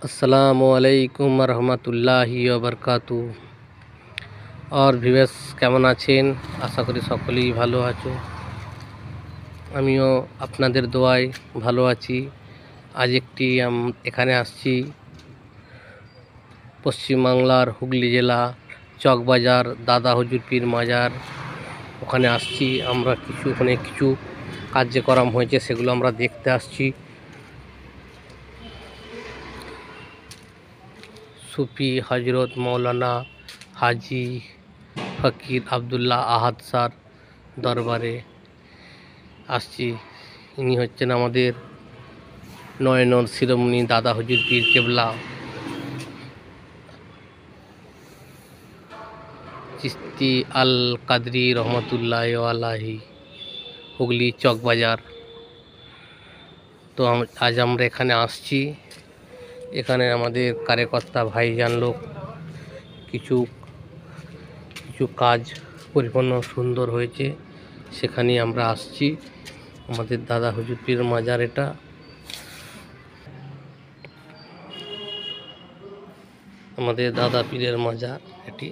আসসালামু আলাইকুম রহমতুল্লাহি ওবরকাতু। আর ভিউয়ার্স কেমন আছেন? আশা করি সকলেই ভালো আছো। আমিও আপনাদের দোয়ায় ভালো আছি। আজ এখানে আসছি পশ্চিমবাংলার হুগলি জেলা চকবাজার দাদা হুজুর পীর মাজার। ওখানে আসছি আমরা ওখানে কিছু কার্যক্রম হয়েছে, সেগুলো আমরা দেখতে আসছি। সুফি হজরত মৌলানা হাজি ফকির আবদুল্লাহ আহাদ স্যার দরবারে আসছি। ইনি হচ্ছেন আমাদের নয়নর শিরোমণি দাদা হুজুর পীর কেবলা চিস্তি আল কাদরি রহমতুল্লাহ আলাহি, হুগলি চকবাজার। তো আজ আমরা এখানে আসছি। এখানে আমাদের কার্যকর্তা ভাইজান লোক কিছু কাজ পরিপূর্ণ সুন্দর হয়েছে, সেখানে আমরা আসছি। আমাদের দাদা হুজুর পীর মাজার, এটা আমাদের দাদা পীরের মাজার। এটি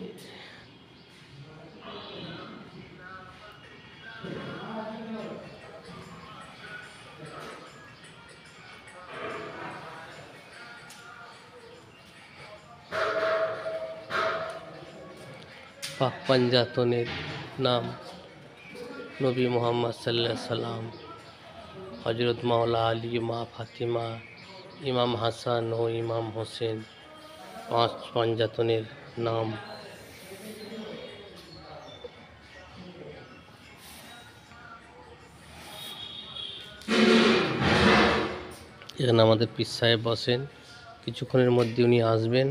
পাক পাঞ্জাতনের নাম নবী মোহাম্মদ সাল্লাল্লাহু আলাইহি সাল্লাম, হজরত মাওলা আলী, মা ফাতিমা, ইমাম হাসান ও ইমাম হোসেন, পাঁচ পাঞ্জাতনের নাম। এখানে আমাদের পীর সাহেব বসেন, কিছুক্ষণের মধ্যে উনি আসবেন।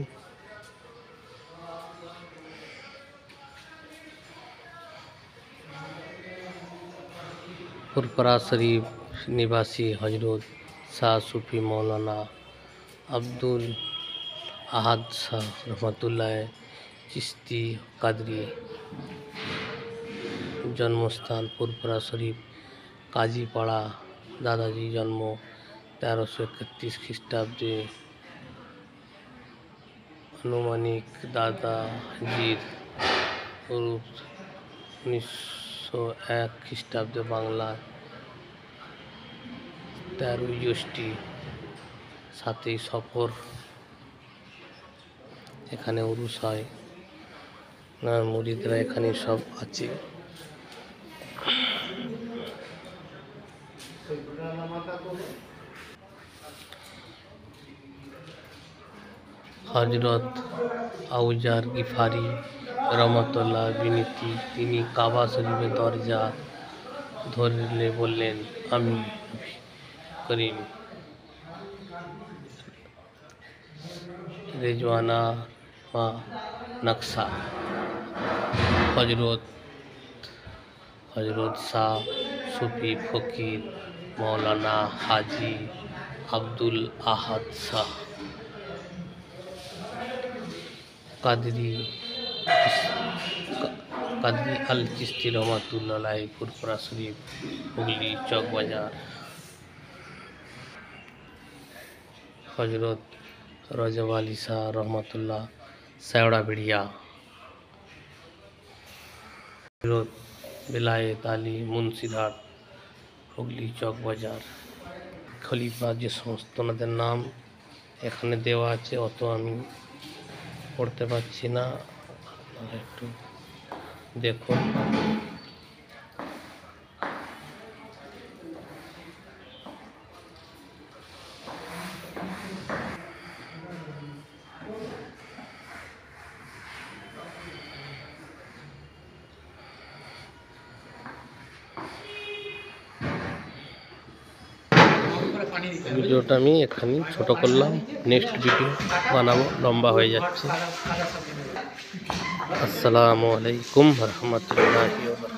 ফুরফুরা শরীফ নিবাসী হজরত শাহ সুফি মৌলানা আব্দুল আহাদ শাহ রহমতুল্লাহ চিস্তি কাদরি, জন্মস্থান ফুরফুরা শরীফ কাজীপাড়া। দাদাজি জন্ম 1331 খ্রিস্টাব্দে। আনুমানিক দাদাজির 1901 খ্রিস্টাব্দে বাংলায় 13 জ্যৈষ্ঠী 7ই সফর এখানে উরুস হয়। মুরিদরা এখানে সব আছে। হজরত আউজার গিফারি রহমতুল্লাহ বিনীতি, তিনি কাবা শরীফের দরজা ধরলে বললেন, আমি করিম রেজওয়ানা মা নকশা। হজরত শাহ সুফি ফকির মৌলানা হাজি আব্দুল আহাদ শাহ কাদরি আল চিস্তি রহমতুল্লাহ ফুরফুরা শরীফ, হুগলি চকবাজার। হজরত রজব আলী শাহ রহমতুল্লাহ শেওড়া বিড়িয়া। হজরত বেলায়েত আলী মুন্সিরহাট, হুগলি চকবাজার। খলিফা যে সমস্ত ওনাদের নাম এখানে দেওয়া আছে, অত আমি পড়তে পারছি না, আপনারা একটু দেখুন। ভিডিওটা আমি এখানে ছোট করলাম, নেক্সট ভিডিও বানাবো, লম্বা হয়ে যাচ্ছে। আসসালামু আলাইকুম রহমতুল্লাহি ওয়া বারাকাতুহু।